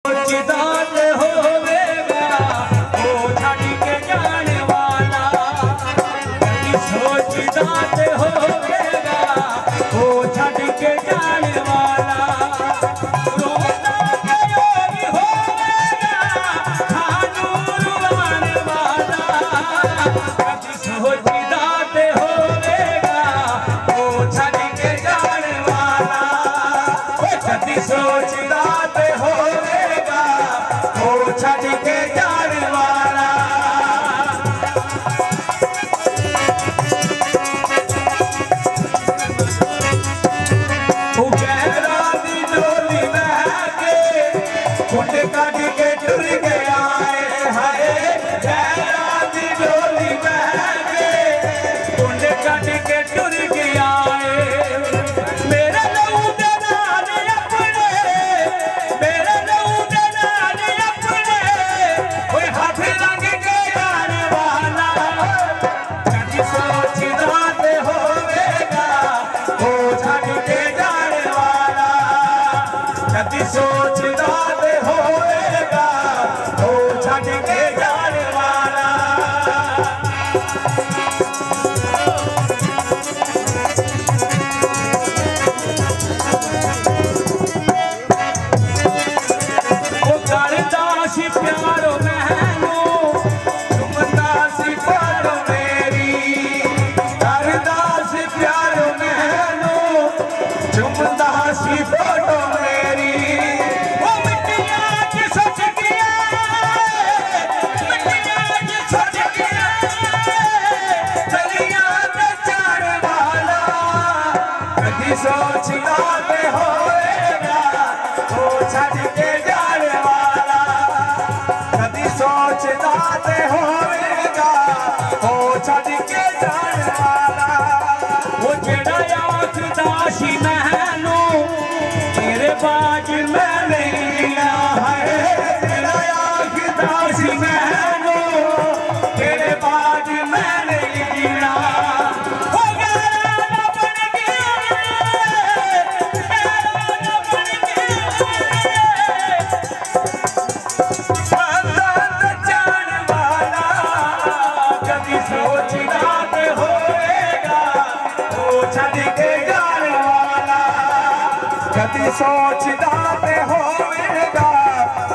चिदात होवेगा वो छड़ के जाने वाला, कभी सोचदात होवेगा वो छड़ के जाने वाला, रोता कयोगी होवेगा खानूरवान वाला, कभी सोचदात होवेगा वो छड़ के जाने वाला, कभी सोचदात होवेगा वो छड़ के जाने वाला। गहरा दी डोली बहके कुंड कट के टुर गया है, गहरा दी डोली बहके कुंड कट के टुर गया है, मेरे लहू दे नाल अपने, मेरे लहू दे नाल अपने कोई हाथ लग के जाने वाला, कभी सोचदा ते होवेगा वो छड़ के जाने वाला, कभी सोचदा ते होवेगा वो छड़ के जाने वाला। वो करदा सी प्यारो मैनू चुमदा सी फोटो मेरी, करदा सी प्यारो मैनू चुमदा सी फोटो मेरी, वो मिट्टियां च सच गया, मिट्टियां च सच गया गलियां ते जाने वाला, कभी सोचदा ते होवेगा वो छड़ के जाने वाला, कभी सोचदा ते होवेगा वो छड़ के जाने वाला, वो जेड़ा आखदा सी मैनू तेरे बाज मैं नहीं जीना है, जेड़ा आखदा सी मैनू तेरे बाज मैं नहीं जीना, वो गहरा ना बन गया, गहरा ना बन गया, अंदर जाने वाला, कभी सोचदा ते होवेगा वो छड़ के जाने वाला, कभी सोचदा ते होवेगा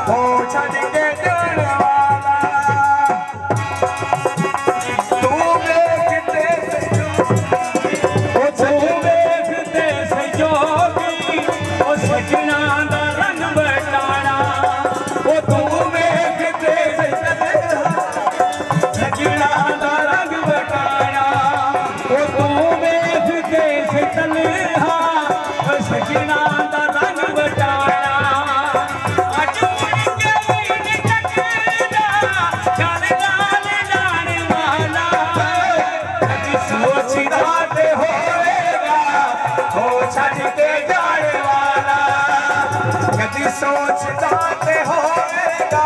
वो छड़ के जाने वाला। तू देखते से जोगी ओ सजना दा रंग बटाना, ओ तू देखते से सजना दा रंग बटाना, ओ तू देखते से तन्हा ओ सजना दा रंग बटाना, अज मुड़ के भी नहीं टकदा जाने जाने जाने वाला, कभी सोचदा ते होवेगा वो छड़ के जाने वाला, कभी सोचदा ते होवेगा